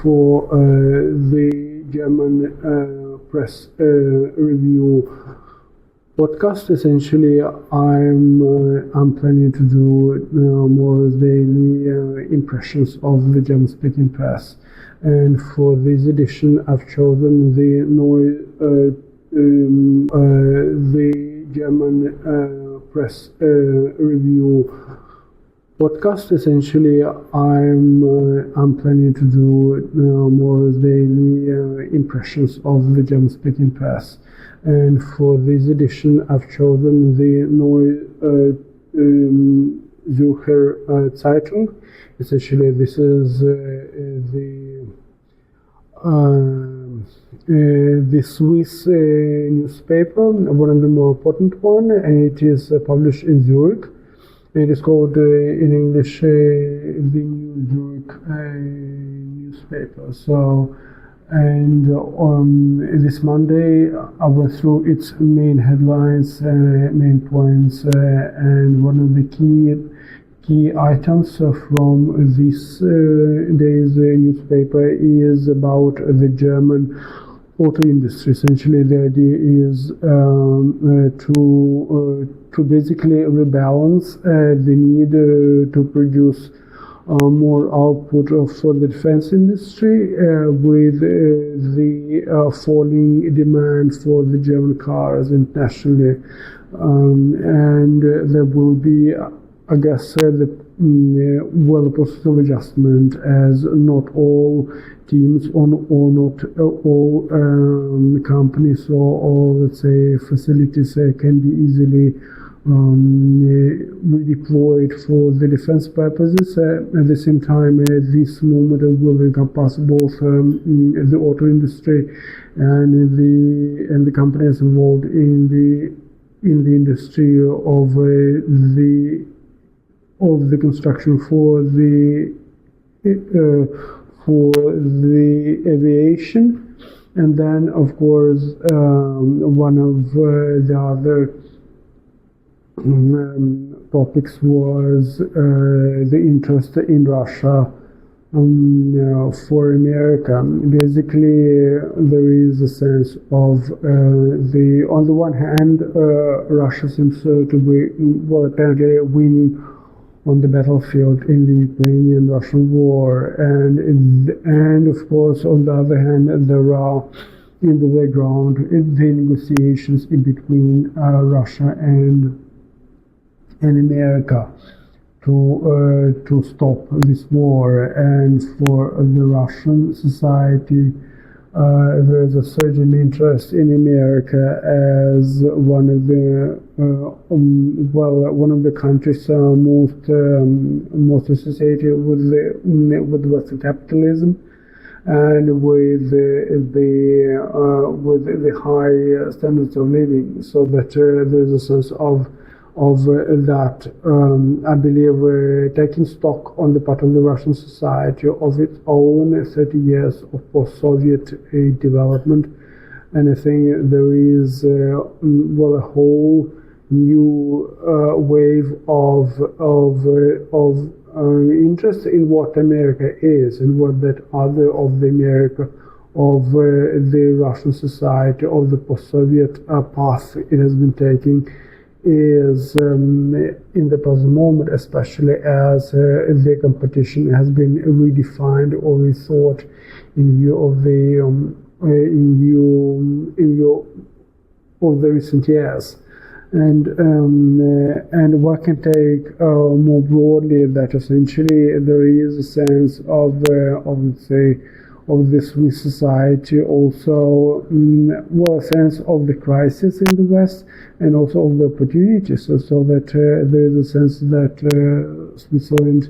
for the German press review podcast. Essentially, I'm planning to do more daily impressions of the German-speaking press, and for this edition, I've chosen the Neue, the German press review podcast. Essentially, I'm planning to do more daily impressions of the German-speaking press, and for this edition, I've chosen the Neue Zürcher Zeitung. Essentially, this is the Swiss newspaper, one of the more important one, and it is published in Zurich. It is called in English the New Zurich Newspaper. So, and this Monday I went through its main headlines, main points, and one of the key items from this day's newspaper is about the German auto industry. Essentially, the idea is to basically rebalance the need to produce more output for the defense industry with the falling demand for the German cars internationally, and there will be, I guess, the process of adjustment, as not all teams or not all companies or let's say facilities can be easily redeployed for the defense purposes. At the same time, this movement will encompass both the auto industry and the companies involved in the industry of the construction for the aviation. And then, of course, one of the other topics was the interest in Russia for America. Basically, there is a sense of on the one hand, Russia seems to be apparently winning on the battlefield in the Ukrainian-Russian war, and of course, on the other hand, there are in the background the negotiations in between Russia and America to stop this war. And for the Russian society, there's a certain interest in America as one of the countries most associated with Western capitalism and with the high standards of living. So that there's a sense of that, I believe, taking stock on the part of the Russian society of its own 30 years of post-Soviet development. And I think there is a whole new wave of interest in what America is and what that other of the America of the Russian society of the post-Soviet path it has been taking is in the present moment, especially as the competition has been redefined or rethought in view of the of the recent years. And one can take more broadly that essentially there is a sense of let's say of the Swiss society also, a sense of the crisis in the West and also of the opportunities, so that there is a sense that Switzerland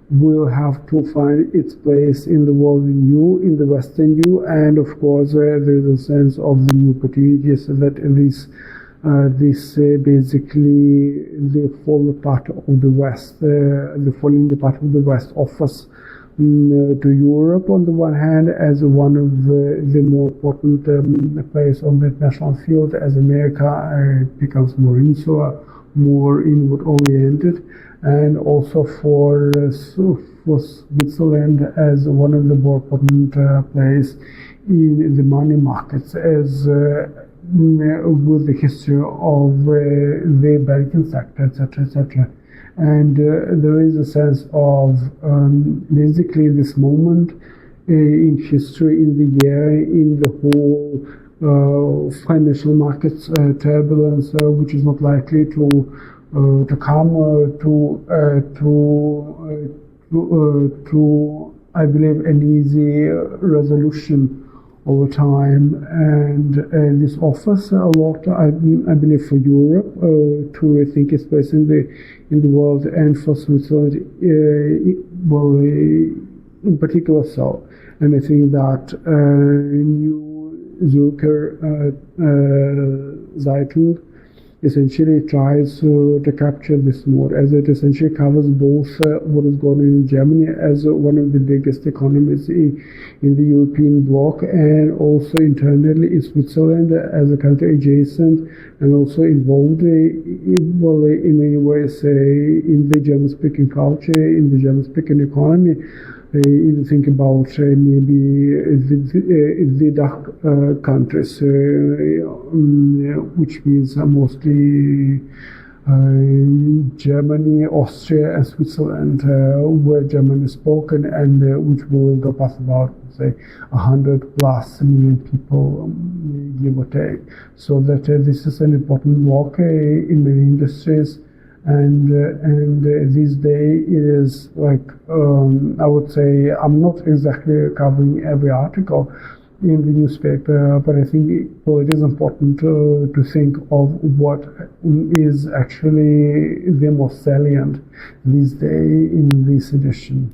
will have to find its place in the world new, in the Western new, and of course there is a sense of the new opportunities that basically the falling part of the West, offers to Europe on the one hand as one of the more important players on the international field, as America becomes more insular, more inward oriented, and also for for Switzerland as one of the more important players in the money markets, as with the history of the banking sector, etc., etc. And there is a sense of basically this moment in history, in the year, in the whole financial markets turbulence, which is not likely to come to I believe an easy resolution over time, and this offers a lot, I believe, for Europe to rethink its place in the world, and for Switzerland, well, in particular. So, and I think that new Zürcher Zeitung essentially tries to capture this mode, as it essentially covers both what is going on in Germany as one of the biggest economies in the European bloc, and also internally in Switzerland as a country adjacent and also involved, well, in many ways, in the German-speaking culture, in the German-speaking economy. Even think about maybe the DACH countries, which means mostly Germany, Austria, and Switzerland, where German is spoken, and which will encompass about, say, 100+ million people, give or take. So that this is an important block in many industries. And this day it is like, I would say, I'm not exactly covering every article in the newspaper, but I think, well, it is important to think of what is actually the most salient this day in this edition.